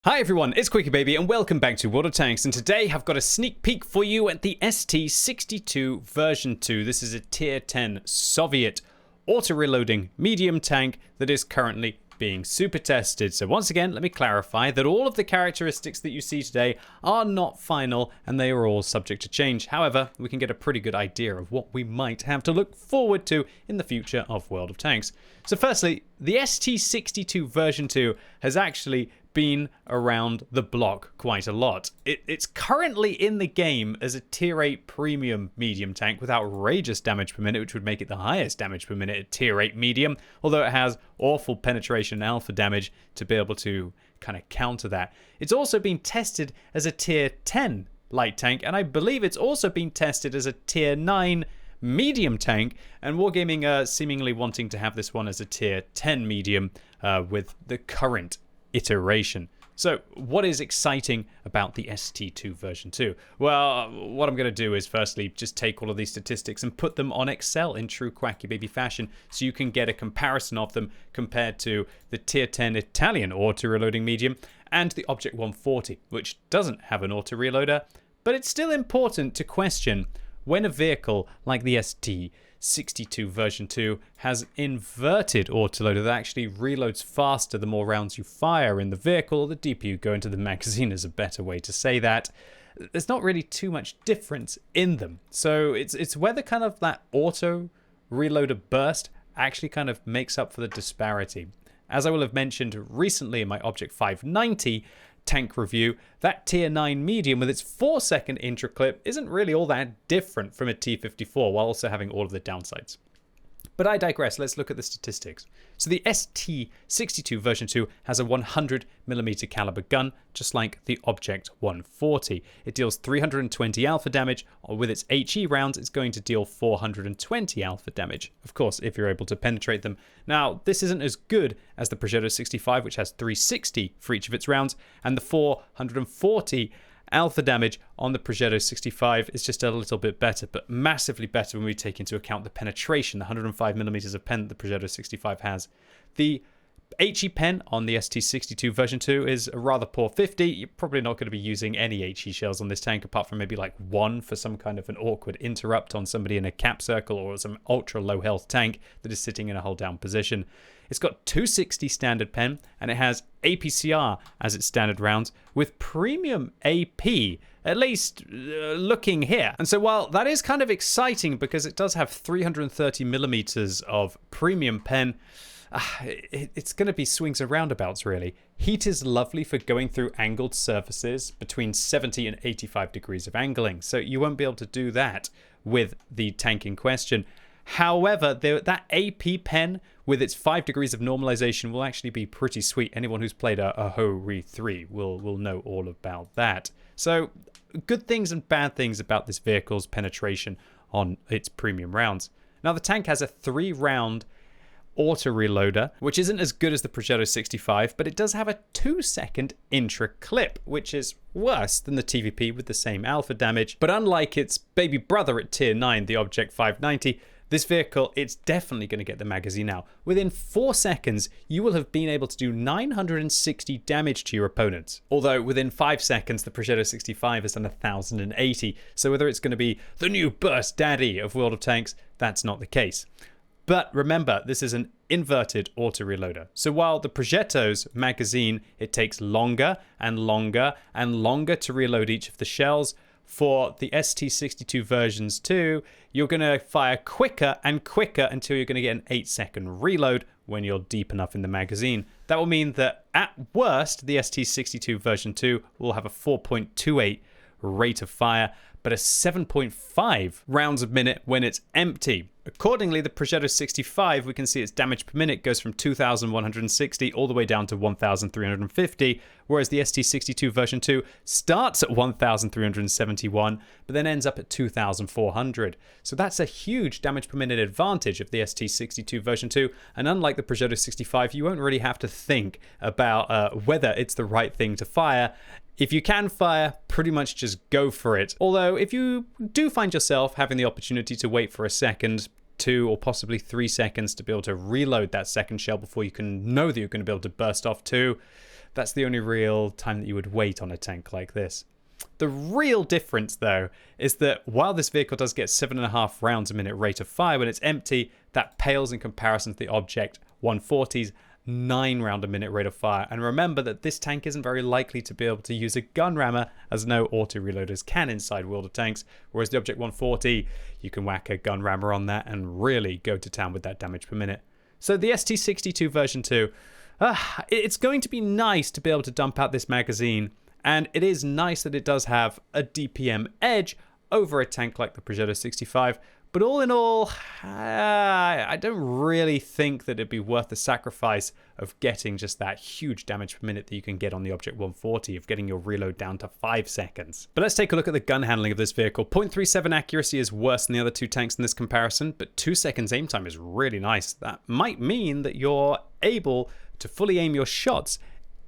Hi everyone, it's QuickyBaby and welcome back to World of Tanks, and today I've got a sneak peek for you at the ST-62 version 2. This is a Tier 10 Soviet auto-reloading medium tank that is currently being super tested. So once again, let me clarify that all of the characteristics that you see today are not final and they are all subject to change. However, we can get a pretty good idea of what we might have to look forward to in the future of World of Tanks. So firstly, the ST-62 version 2 has actually been around the block quite a lot. It's currently in the game as a tier 8 premium medium tank with outrageous damage per minute, which would make it the highest damage per minute at tier 8 medium, although it has awful penetration and alpha damage to be able to kind of counter that. It's also been tested as a tier 10 light tank, and I believe it's also been tested as a tier 9 medium tank, and Wargaming are seemingly wanting to have this one as a tier 10 medium with the current iteration. So what is exciting about the ST2 version 2? Well, what I'm going to do is firstly just take all of these statistics and put them on Excel in true QuickyBaby fashion so you can get a comparison of them compared to the tier 10 Italian auto-reloading medium and the Object 140, which doesn't have an auto-reloader, but it's still important to question when a vehicle like the ST-62 version 2 has inverted autoloader that actually reloads faster the more rounds you fire in the vehicle, or the deeper you go into the magazine is a better way to say that. There's not really too much difference in them. So it's whether kind of that auto reloader burst actually kind of makes up for the disparity. As I will have mentioned recently in my Object 590 tank review, that tier 9 medium with its 4-second intro clip isn't really all that different from a T54 while also having all of the downsides. But I digress. Let's look at the statistics. So the ST-62 version 2 has a 100mm caliber gun, just like the Object 140. It deals 320 alpha damage. With its HE rounds, it's going to deal 420 alpha damage. Of course, if you're able to penetrate them. Now, this isn't as good as the Progetto 65, which has 360 for each of its rounds, and the 440 alpha damage on the Progetto 65 is just a little bit better, but massively better when we take into account the penetration, the 105mm of pen that the Progetto 65 has. The HE pen on the ST-62 version 2 is a rather poor 50. You're probably not going to be using any HE shells on this tank apart from maybe like one for some kind of an awkward interrupt on somebody in a cap circle or some ultra low health tank that is sitting in a hold down position. It's got 260 standard pen, and it has APCR as its standard rounds with premium AP, at least looking here. And so while that is kind of exciting because it does have 330mm of premium pen, it's going to be swings and roundabouts really. Heat is lovely for going through angled surfaces between 70 and 85 degrees of angling, so you won't be able to do that with the tank in question. However, that AP pen with its 5 degrees of normalization will actually be pretty sweet. Anyone who's played a Ho-Re 3 will know all about that. So good things and bad things about this vehicle's penetration on its premium rounds. Now the tank has a 3-round auto reloader, which isn't as good as the Progetto 65, but it does have a 2-second intra clip, which is worse than the TVP with the same alpha damage. But unlike its baby brother at tier 9, the Object 590, this vehicle, it's definitely going to get the magazine now. Within 4 seconds, you will have been able to do 960 damage to your opponents. Although within 5 seconds, the Progetto 65 has done 1080. So whether it's going to be the new burst daddy of World of Tanks, that's not the case. But remember, this is an inverted auto-reloader. So while the Progetto's magazine, it takes longer and longer and longer to reload each of the shells, for the ST-62 versions 2, you're going to fire quicker and quicker until you're going to get an 8-second reload when you're deep enough in the magazine. That will mean that at worst, the ST-62 version 2 will have a 4.28 rate of fire, but a 7.5 rounds a minute when it's empty. Accordingly, the Progetto 65, we can see its damage per minute goes from 2,160 all the way down to 1,350, whereas the ST-62 version 2 starts at 1,371, but then ends up at 2,400. So that's a huge damage per minute advantage of the ST-62 version 2, and unlike the Progetto 65, you won't really have to think about whether it's the right thing to fire. If you can fire, pretty much just go for it. Although, if you do find yourself having the opportunity to wait for a second, 2 or possibly 3 seconds to be able to reload that second shell before you can know that you're going to be able to burst off 2, that's the only real time that you would wait on a tank like this. The real difference, though, is that while this vehicle does get 7.5 rounds a minute rate of fire when it's empty, that pales in comparison to the Object 140's 9 round a minute rate of fire. And remember that this tank isn't very likely to be able to use a gun rammer, as no auto reloaders can inside World of Tanks, whereas the Object 140, you can whack a gun rammer on that and really go to town with that damage per minute. So the ST-62 version 2, it's going to be nice to be able to dump out this magazine, and it is nice that it does have a DPM edge over a tank like the Progetto 65. But all in all, I don't really think that it'd be worth the sacrifice of getting just that huge damage per minute that you can get on the Object 140, of getting your reload down to 5 seconds. But let's take a look at the gun handling of this vehicle. 0.37 accuracy is worse than the other two tanks in this comparison, but 2 seconds aim time is really nice. That might mean that you're able to fully aim your shots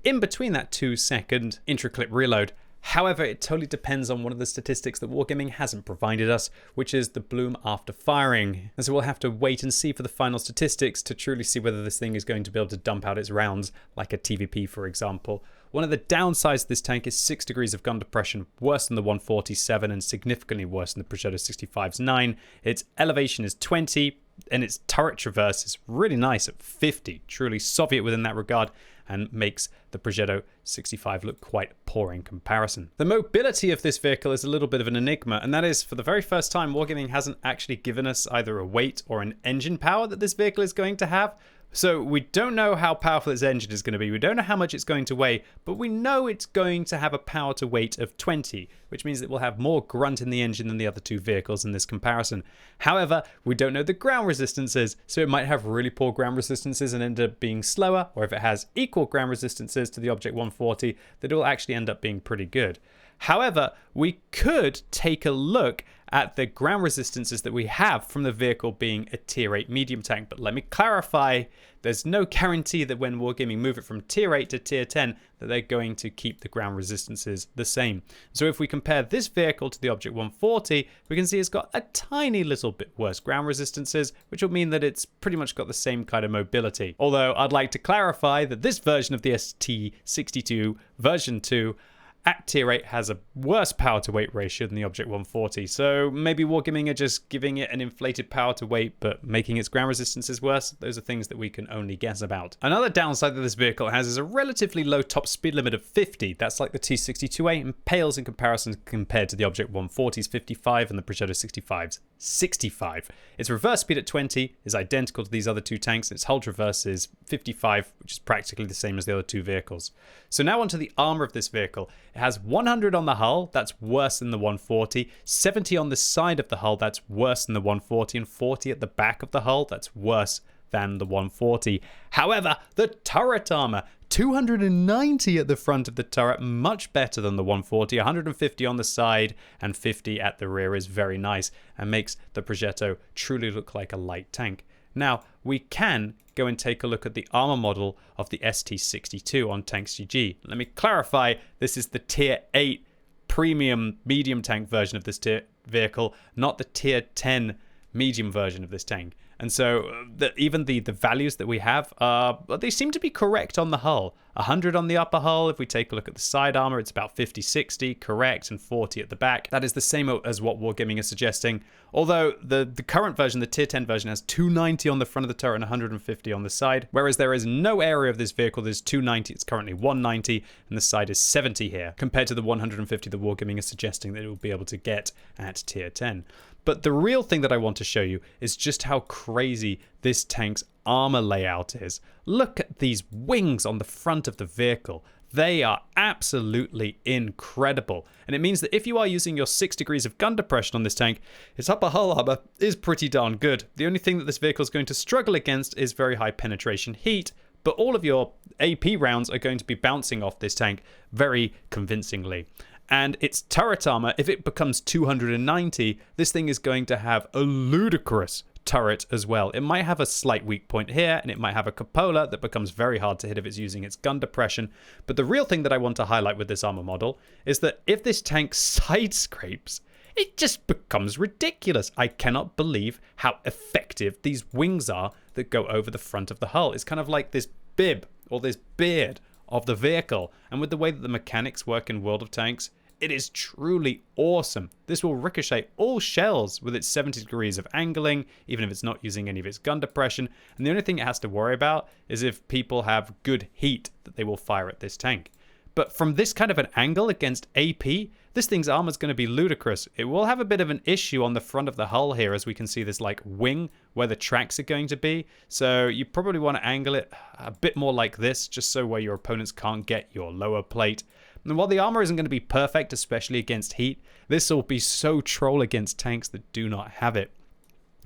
in between that 2-second intra-clip reload. However, it totally depends on one of the statistics that Wargaming hasn't provided us, which is the bloom after firing. And so we'll have to wait and see for the final statistics to truly see whether this thing is going to be able to dump out its rounds, like a TVP, for example. One of the downsides of this tank is 6 degrees of gun depression, worse than the 147 and significantly worse than the Progetto 65's 9. Its elevation is 20, and its turret traverse is really nice at 50, truly Soviet within that regard, and makes the Progetto 65 look quite poor in comparison. The mobility of this vehicle is a little bit of an enigma, and that is, for the very first time, Wargaming hasn't actually given us either a weight or an engine power that this vehicle is going to have. So we don't know how powerful its engine is going to be. We don't know how much it's going to weigh, but we know it's going to have a power to weight of 20, which means it will have more grunt in the engine than the other two vehicles in this comparison. However, we don't know the ground resistances, so it might have really poor ground resistances and end up being slower, or if it has equal ground resistances to the Object 140, that it will actually end up being pretty good. However, we could take a look at the ground resistances that we have from the vehicle being a tier 8 medium tank. But let me clarify, there's no guarantee that when Wargaming move it from tier 8 to tier 10 that they're going to keep the ground resistances the same. So if we compare this vehicle to the Object 140, we can see it's got a tiny little bit worse ground resistances, which will mean that it's pretty much got the same kind of mobility. Although I'd like to clarify that this version of the ST-62 version 2 at tier 8 has a worse power to weight ratio than the Object 140, so maybe Wargaming are just giving it an inflated power to weight but making its ground resistances worse. Those are things that we can only guess about. Another downside that this vehicle has is a relatively low top speed limit of 50. That's like the T-62A and pales in comparison compared to the Object 140's 55 and the Progetto 65's 65. Its reverse speed at 20 is identical to these other two tanks, and its hull traverse is 55, which is practically the same as the other two vehicles. So now onto the armor of this vehicle. It has 100 on the hull, that's worse than the 140, 70 on the side of the hull, that's worse than the 140, and 40 at the back of the hull, that's worse than the 140. However, the turret armor, 290 at the front of the turret, much better than the 140, 150 on the side and 50 at the rear is very nice and makes the Progetto truly look like a light tank. Now, we can go and take a look at the armor model of the ST-62 on TanksGG. Let me clarify, this is the tier 8 premium medium tank version of this vehicle, not the tier 10 medium version of this tank. And so even the values that we have, they seem to be correct on the hull. 100 on the upper hull. If we take a look at the side armor, it's about 50-60, correct, and 40 at the back. That is the same as what Wargaming is suggesting. Although the current version, the tier 10 version, has 290 on the front of the turret and 150 on the side. Whereas there is no area of this vehicle, there's 290, it's currently 190, and the side is 70 here, compared to the 150 that Wargaming is suggesting that it will be able to get at tier 10. But the real thing that I want to show you is just how crazy this tank's armor layout is. Look at these wings on the front of the vehicle. They are absolutely incredible. And it means that if you are using your 6 degrees of gun depression on this tank, its upper hull armor is pretty darn good. The only thing that this vehicle is going to struggle against is very high penetration heat, but all of your AP rounds are going to be bouncing off this tank very convincingly. And its turret armor, if it becomes 290, this thing is going to have a ludicrous turret as well. It might have a slight weak point here, and it might have a cupola that becomes very hard to hit if it's using its gun depression. But the real thing that I want to highlight with this armor model is that if this tank side scrapes, it just becomes ridiculous. I cannot believe how effective these wings are that go over the front of the hull. It's kind of like this bib or this beard of the vehicle. And with the way that the mechanics work in World of Tanks, it is truly awesome. This will ricochet all shells with its 70 degrees of angling, even if it's not using any of its gun depression. And the only thing it has to worry about is if people have good heat that they will fire at this tank. But from this kind of an angle against AP, this thing's armor is going to be ludicrous. It will have a bit of an issue on the front of the hull here, as we can see this like wing where the tracks are going to be. So you probably want to angle it a bit more like this, just so where your opponents can't get your lower plate. And while the armor isn't going to be perfect, especially against heat, this will be so troll against tanks that do not have it.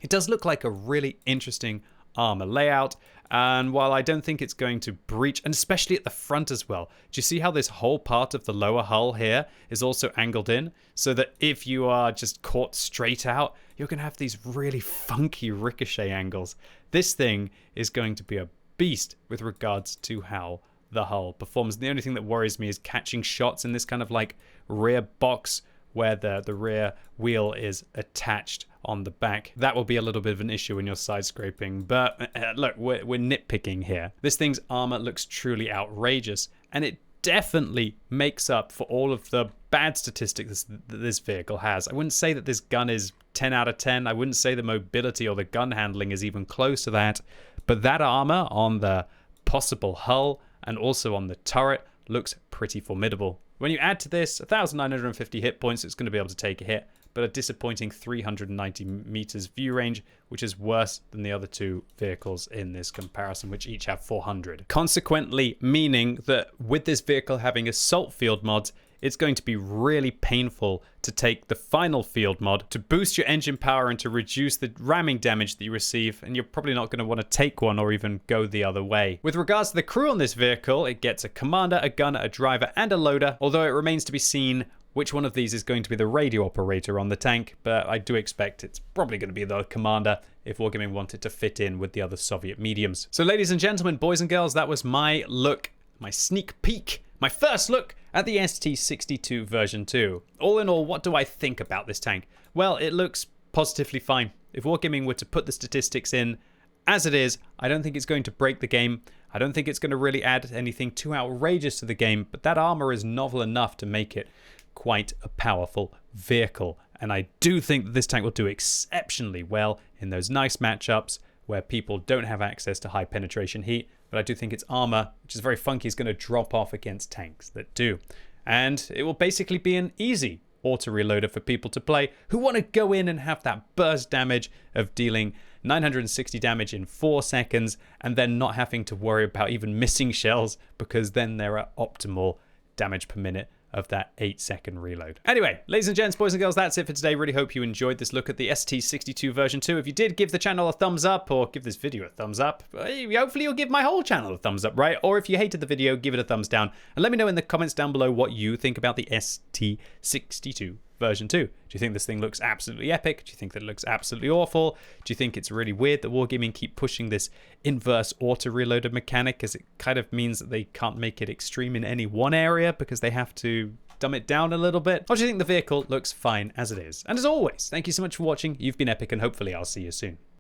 It does look like a really interesting armor layout, and while I don't think it's going to breach, and especially at the front as well, do you see how this whole part of the lower hull here is also angled in, so that if you are just caught straight out, you're going to have these really funky ricochet angles. This thing is going to be a beast with regards to how the hull performs. The only thing that worries me is catching shots in this kind of like rear box where the rear wheel is attached on the back. That will be a little bit of an issue when you're side scraping, but look, we're nitpicking here. This thing's armor looks truly outrageous, and it definitely makes up for all of the bad statistics that this vehicle has. I wouldn't say that this gun is 10 out of 10. I wouldn't say the mobility or the gun handling is even close to that, but that armor on the possible hull and also on the turret looks pretty formidable. When you add to this 1,950 hit points, it's going to be able to take a hit, but a disappointing 390 meters view range, which is worse than the other two vehicles in this comparison, which each have 400. Consequently, meaning that with this vehicle having assault field mods, it's going to be really painful to take the final field mod to boost your engine power and to reduce the ramming damage that you receive, and you're probably not going to want to take one or even go the other way. With regards to the crew on this vehicle, it gets a commander, a gunner, a driver, and a loader, although it remains to be seen which one of these is going to be the radio operator on the tank, but I do expect it's probably going to be the commander if Wargaming wanted to fit in with the other Soviet mediums. So ladies and gentlemen, boys and girls, that was my look, my sneak peek, my first look at the ST-62 version 2. All in all, what do I think about this tank? Well, it looks positively fine. If Wargaming were to put the statistics in as it is, I don't think it's going to break the game. I don't think it's going to really add anything too outrageous to the game, but that armor is novel enough to make it quite a powerful vehicle. And I do think that this tank will do exceptionally well in those nice matchups where people don't have access to high penetration heat, but I do think its armor, which is very funky, is going to drop off against tanks that do. And it will basically be an easy auto-reloader for people to play who want to go in and have that burst damage of dealing 960 damage in 4 seconds and then not having to worry about even missing shells, because then they're at optimal damage per minute of that 8-second reload. Anyway, ladies and gents, boys and girls, that's it for today. Really hope you enjoyed this look at the ST-62 version 2. If you did, give the channel a thumbs up, or give this video a thumbs up. Hopefully you'll give my whole channel a thumbs up, right? Or if you hated the video, give it a thumbs down. And let me know in the comments down below what you think about the ST-62 version 2. Do you think this thing looks absolutely epic? Do you think that it looks absolutely awful? Do you think it's really weird that Wargaming keep pushing this inverse auto-reloader mechanic, as it kind of means that they can't make it extreme in any one area because they have to dumb it down a little bit? Or do you think the vehicle looks fine as it is? And as always, thank you so much for watching. You've been epic, and hopefully I'll see you soon.